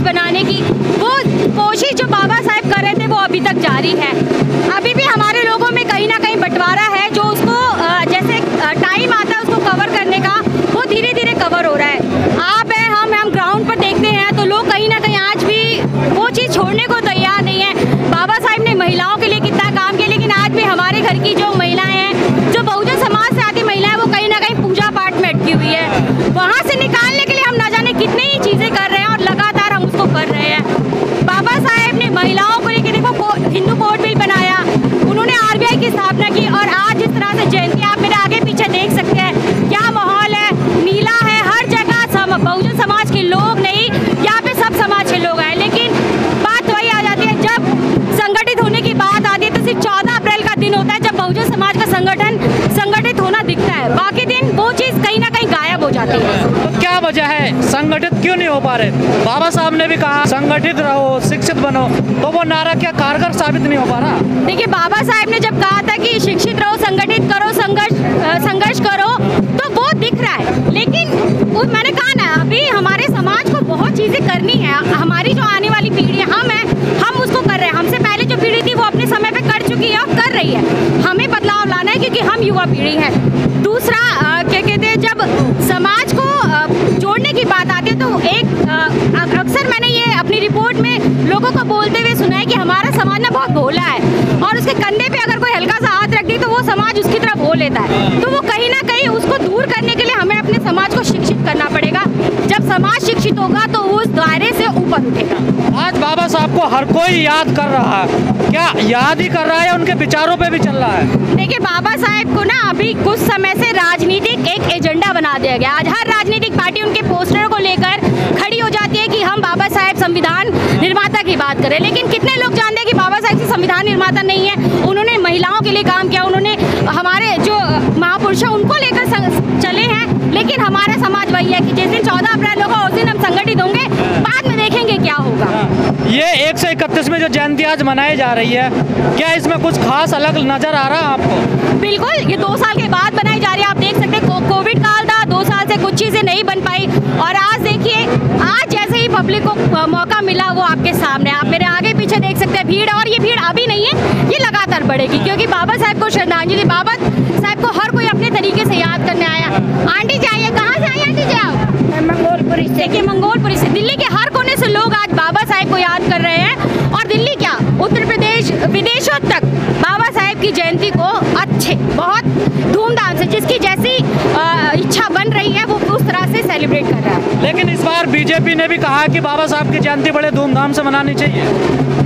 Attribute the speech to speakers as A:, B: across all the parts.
A: बनाने की वो कोशिश जो बाबा साहेब कर रहे थे वो अभी तक जारी है। अभी भी हमारे लोगों में कहीं ना कहीं बंटवारा है, जो उसको जैसे टाइम आता है उसको कवर करने का, वो धीरे धीरे कवर हो रहा है। आप है, हम ग्राउंड पर देखते हैं तो लोग कहीं ना कहीं आज भी वो चीज़ छोड़ने को तैयार नहीं है। बाबा साहेब ने महिलाओं के लिए कितना काम किया, लेकिन आज भी हमारे घर की जो महिलाएं हैं, जो बहुजन समाज से आती महिलाएं, वो कहीं ना कहीं पूजा पाठ में अटकी हुई है। वहाँ से निकालने के लिए हम ना जाने कितनी ही चीज़ें कर रहे हैं और लगातार हम उसको कर रहे हैं। बाबा साहेब ने महिलाओं को लेकर देखो हिंदू कोड बिल बनाया, उन्होंने RBI की स्थापना की, और आज इस तरह से जयंती आप मेरे आगे पीछे देख सकते हैं क्या माहौल है, नीला है हर जगह। बहुजन समाज के लोग नहीं, यहाँ पे सब समाज के लोग आए, लेकिन बात वही आ जाती है, जब संगठित होने की बात आती है तो सिर्फ 14 अप्रैल का दिन होता है जब बहुजन समाज का संगठित होना दिखता है, बाकी दिन वो चीज़ कहीं ना कहीं गायब हो जाती है।
B: तो क्या वजह है, संगठित क्यों नहीं हो पा रहे? बाबा साहब ने भी कहा संगठित रहो, शिक्षित बनो, तो वो नारा क्या कारगर साबित नहीं हो पा रहा?
A: देखिए, बाबा साहेब ने जब कहा था कि शिक्षित रहो, संगठित करो, संघर्ष करो, तो वो दिख रहा है, लेकिन मैंने कहा ना, अभी हमारे समाज को बहुत चीज़ें करनी है। हमारी जो आने वाली पीढ़ी है, हम उसको कर रहे हैं। हमसे पहले जो पीढ़ी थी वो अपने समय पे कर चुकी है और कर रही है। हमें बदलाव लाना है क्योंकि हम युवा पीढ़ी है। दूसरा क्या कहते हैं, जब समाज को जोड़ने की बात आती है तो अक्सर मैंने ये अपनी रिपोर्ट में लोगों को बोलते हुए सुना है कि हमारा समाज ना बहुत भोला है, और उसके कंधे पे अगर कोई हल्का सा हाथ रख दी तो वो समाज उसकी तरफ हो लेता है। तो वो कहीं ना कहीं उसको दूर करने के लिए हमें अपने समाज को शिक्षित करना पड़ेगा। जब समाज शिक्षित होगा तो वो उस दायरे से ऊपर उठेगा।
B: आज बाबा साहब को हर कोई याद कर रहा है, क्या याद ही कर रहा है, उनके विचारों पे भी चल रहा है?
A: देखिए, बाबा साहेब को ना अभी कुछ समय से राजनीतिक एक एजेंडा बना दिया गया। आज हर राजनीतिक पार्टी उनके पोस्टरों को लेकर खड़ी हो जाती है कि हम बाबा साहेब संविधान निर्माता की बात करें, लेकिन कितने लोग जानते हैं कि बाबा साहेब से संविधान निर्माता नहीं है। उन्होंने महिलाओं के लिए काम किया, उन्होंने हमारे जो महापुरुष हैं उनको लेकर चले हैं, लेकिन हमारा समाज वही है कि जिस दिन 14 अप्रैल होगा उस दिन हम संगठित होंगे, बाद में देखेंगे क्या होगा।
B: ये 131 में जो जयंती आज मनाई जा रही है, क्या इसमें कुछ खास अलग नजर आ रहा है आपको?
A: बिल्कुल, ये 2 साल के बाद बनाई जा रही है। आप देख सकते हैं कोविड काल था, 2 साल से कुछ चीज़ें नहीं बन पाई, और आज देखिए, आज जैसे ही पब्लिक को मौका मिला वो आपके सामने, आप मेरे आगे पीछे देख सकते हैं भीड़, और ये भीड़ अभी नहीं है, ये लगातार बढ़ेगी, क्योंकि बाबा साहेब को श्रद्धांजलि, बाबा साहेब को हर कोई अपने तरीके से याद करने आया। आंटी जाइए, कहाँ से आई आंटी जी आप? मंगोलपुरी से। देखिए, मंगोलपुरी से। दिल्ली के हर कोने से लोग आज बाबा साहेब को याद कर रहे हैं, और दिल्ली क्या, उत्तर प्रदेश, विदेशों तक बाबा साहेब की जयंती को अच्छे बहुत धूमधाम से, जिसकी जैसी इच्छा बन रही है वो उस तरह से सेलिब्रेट कर रहा है।
B: लेकिन इस बार बीजेपी ने भी कहा कि बाबा साहब की जयंती बड़े धूमधाम से मनानी चाहिए।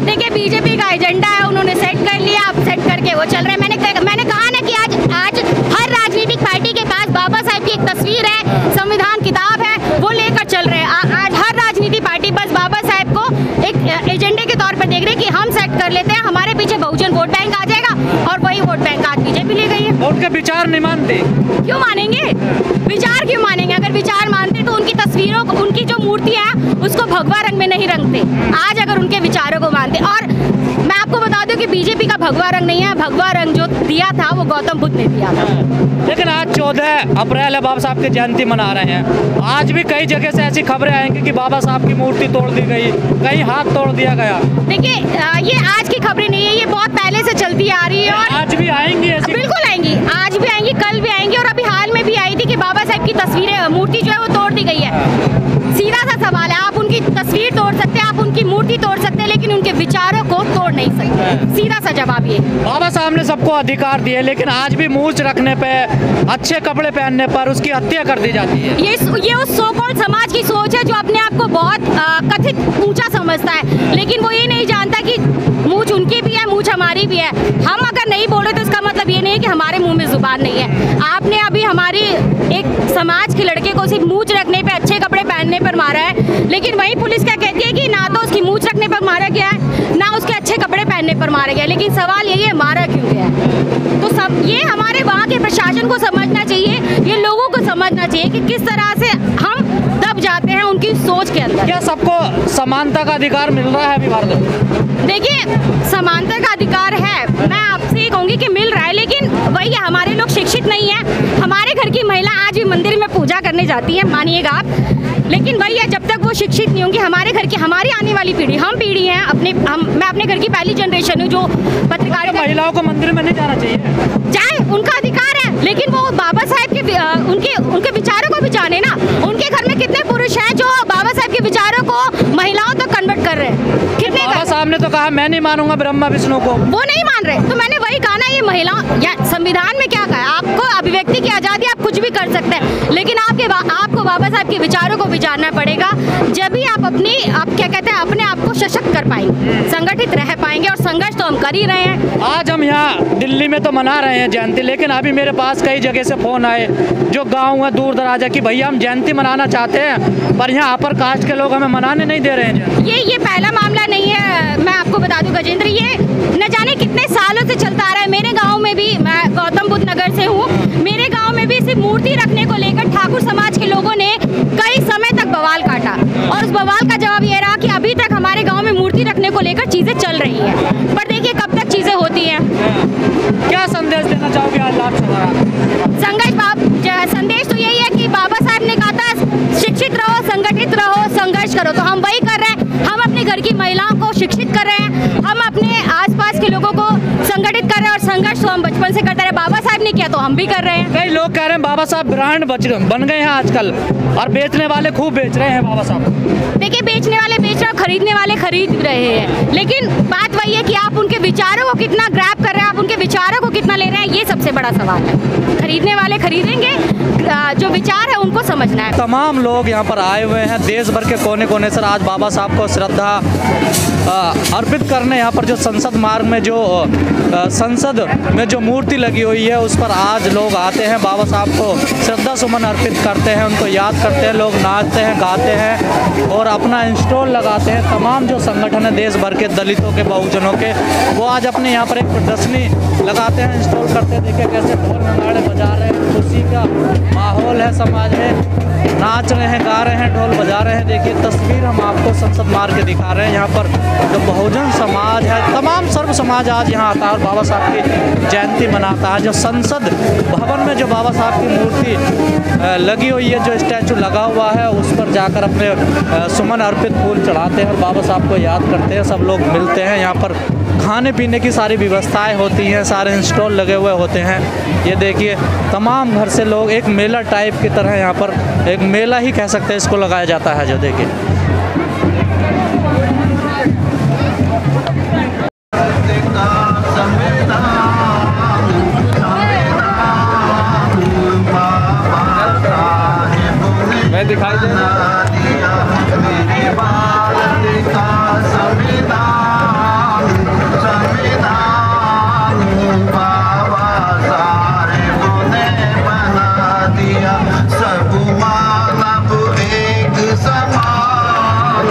A: देखिए, बीजेपी का एजेंडा है, उन्होंने सेट कर लिया, अब सेट करके वो चल रहे हैं। मैंने कहा ना कि आज हर राजनीतिक पार्टी के पास बाबा साहेब की एक तस्वीर है, संविधान किताब है, वो लेकर चल रहे हैं। आज हर राजनीतिक पार्टी बस बाबा साहेब को एक एजेंडे के तौर पर देख रहे हैं कि हम सेट कर लेते हैं, हमारे पीछे बहुजन वोट बैंक आ जाएगा, और वही वोट बैंक आज बीजेपी ले गई है।
B: उनके विचार नहीं मानते?
A: क्यों मानेंगे, विचार क्यों मानेंगे? अगर विचार मानते तो उनकी तस्वीरों को, उनकी जो मूर्तियां हैं उसको भगवा रंग में नहीं रंगते। आज अगर उनके विचारों को मानते, और मैं आपको बता दूं कि बीजेपी का भगवा रंग नहीं है, भगवा रंग जो दिया था वो गौतम बुद्ध ने दिया था।
B: लेकिन आज 14 अप्रैल है, बाबा साहब की जयंती मना रहे हैं, आज भी कई जगह से ऐसी खबरें आएंगी कि बाबा साहब की मूर्ति तोड़ दी गई, कहीं हाथ तोड़ दिया गया।
A: देखिए, ये आज की खबरें नहीं है, ये बहुत पहले से चलती आ रही है, और
B: आज भी आएंगी ऐसी?
A: बिल्कुल आएंगी, आज भी आएंगी, कल भी आएंगी, और अभी हाल में भी आई थी कि बाबा साहेब की तस्वीरें, मूर्ति जो है वो तोड़ दी गई है। सीधा सा सवाल है, आप उनकी तस्वीर तोड़ सकते हैं, आप उनकी मूर्ति तोड़ सकते हैं, लेकिन उनके विचारों को तोड़ नहीं सकते। सीधा सा जवाब ये।
B: बाबा साहब ने सबको अधिकार दिए, लेकिन आज भी मूंछ रखने पे, अच्छे कपड़े पहनने पर उसकी हत्या कर दी जाती है।
A: ये उस सो कॉल्ड समाज की सोच है जो अपने आप को बहुत कथित ऊंचा समझता है, लेकिन वो ये नहीं जानता कि मूंछ उनकी भी है, मूंछ हमारी भी है। हम अगर नहीं बोले तो इसका मतलब ये नहीं है कि हमारे मुंह में जुबान नहीं है। आपने अभी हमारी एक समाज के लड़के को सिर्फ मूंछ रखने पे, अच्छे कपड़े पहनने पर मारा है, लेकिन वही पुलिस क्या कहती है कि ना तो उसकी मूंछ रखने पर मारा गया है, ना उसके अच्छे कपड़े पहनने पर मारा गया। लेकिन सवाल यही है, मारा क्यों गया है? तो सब ये हमारे वहाँ के प्रशासन को समझना चाहिए, ये लोगों को समझना चाहिए कि किस तरह से हम दब जाते हैं उनकी सोच के अंदर।
B: क्या सबको समानता का अधिकार मिल रहा है अभी भारत में?
A: देखिए, समानता का अधिकार है, मैं आपसे ये कहूँगी कि मिल रहा है, लेकिन वही है, हमारे लोग शिक्षित नहीं है। हमारे घर की महिला आज भी मंदिर में पूजा करने जाती है, मानिएगा आप, लेकिन वही है, जब तक वो शिक्षित नहीं होंगी, हमारे घर कि हमारी आने वाली पीढ़ी, हम पीढ़ी हैं, मैं अपने घर की पहली जनरेशन हूँ जो पत्रकारिता।
B: महिलाओं को मंदिर में नहीं जाना चाहिए,
A: जाए, उनका अधिकार है, लेकिन वो बाबा साहब के उनके विचारों को भी जाने ना। उनके घर में कितने पुरुष हैं जो बाबा साहब के विचारों को महिलाओं तक कन्वर्ट कर रहे हैं? कितने?
B: बाबा साहब ने तो कहा मैं नहीं मानूंगा ब्रह्मा विष्णु को,
A: वो नहीं मान रहे। तो मैंने वही कहा ना, ये महिला या संविधान में क्या कहा है? आपको अभिव्यक्ति की आज़ादी, आप कुछ भी कर सकते हैं, लेकिन आपको बाबा साहब के विचारों को भी जानना पड़ेगा। जब भी आप क्या कहते हैं, अपने आप को सशक्त कर पाएंगे, संगठित रह पाएंगे, और संघर्ष तो हम कर ही रहे हैं।
B: आज हम यहाँ दिल्ली में तो मना रहे हैं जयंती, लेकिन अभी मेरे पास कई जगह से फ़ोन आए जो गाँव है दूर दराज है कि भैया हम जयंती मनाना चाहते हैं पर यहाँ अपर कास्ट के लोग हमें मनाने नहीं दे रहे हैं।
A: ये पहला मामला नहीं है, मैं आपको बता दूं गजेंद्र, ये न जाने कितने सालों से चलता आ रहा है। मेरे गांव में भी, मैं गौतम बुद्ध नगर से हूँ, मेरे गांव में भी सिर्फ मूर्ति रखने को लेकर ठाकुर समाज के लोगों ने कई समय तक बवाल काटा, और उस बवाल का जवाब ये रहा कि अभी तक हमारे गाँव में मूर्ति रखने को लेकर चीज़ें चल रही हैं, पर देखिए कब तक चीज़ें होती हैं।
B: क्या संदेश देना चाहोगे आज आप?
A: संदेश तो यही है कि बाबा साहब ने कहा था शिक्षित रहो, संगठित रहो, संघर्ष करो, तो हम वही कर रहे हैं। हम अपने घर की महिलाओं को शिक्षित कर रहे हैं, हम अपने आसपास के लोगों को संगठित कर रहे हैं, और संघर्ष तो हम बचपन से करते रहे। बाबा साहब ने किया तो हम भी कर रहे हैं।
B: कई लोग कह रहे हैं बाबा साहब ब्रांड बन गए हैं आजकल, और बेचने वाले खूब बेच रहे हैं बाबा साहब।
A: देखिए, बेचने वाले बेच रहे हैं, खरीदने वाले खरीद रहे हैं, लेकिन बात वही है कि आप उनके विचारों को कितना ग्रैब कर रहे हैं, आप उनके विचारों को कितना ले रहे हैं, ये सबसे बड़ा सवाल है। खरीदने वाले खरीदेंगे, जो विचार है उनको समझना है।
B: तमाम लोग यहाँ पर आए हुए हैं देश भर के कोने कोने से आज बाबा साहब को श्रद्धा अर्पित करने। यहाँ पर जो संसद मार्ग में संसद में जो मूर्ति लगी हुई है उस पर आज लोग आते हैं, बाबा साहब को श्रद्धा सुमन अर्पित करते हैं, उनको याद करते हैं, लोग नाचते हैं, गाते हैं और अपना इंस्टॉल लगाते हैं। तमाम जो संगठन है देश भर के, दलितों के, बहुजनों के, वो आज अपने यहाँ पर एक प्रदर्शनी लगाते हैं, इंस्टॉल करते हैं। देखिए कैसे ढोल नगाड़े बजा रहे हैं, खुशी का माहौल है समाज में, नाच रहे हैं, गा रहे हैं, ढोल बजा रहे हैं। देखिए तस्वीर हम आपको संसद मार्ग के दिखा रहे हैं। यहाँ पर जो बहुजन समाज है, तमाम सर्व समाज आज यहाँ आता है और बाबा साहब की जयंती मनाता है। जो संसद भवन में जो बाबा साहब की मूर्ति लगी हुई है, जो स्टैचू लगा हुआ है, उस पर जाकर अपने सुमन अर्पित फूल चढ़ाते हैं और बाबा साहब को याद करते हैं। सब लोग मिलते हैं, यहाँ पर खाने पीने की सारी व्यवस्थाएं होती हैं, सारे इंस्टॉल लगे हुए होते हैं। ये देखिए तमाम घर से लोग, एक मेला टाइप की तरह यहाँ पर, एक मेला ही कह सकते हैं इसको, लगाया जाता है। जो देखिए मैं दिखाई दे
C: सब मानव एक समान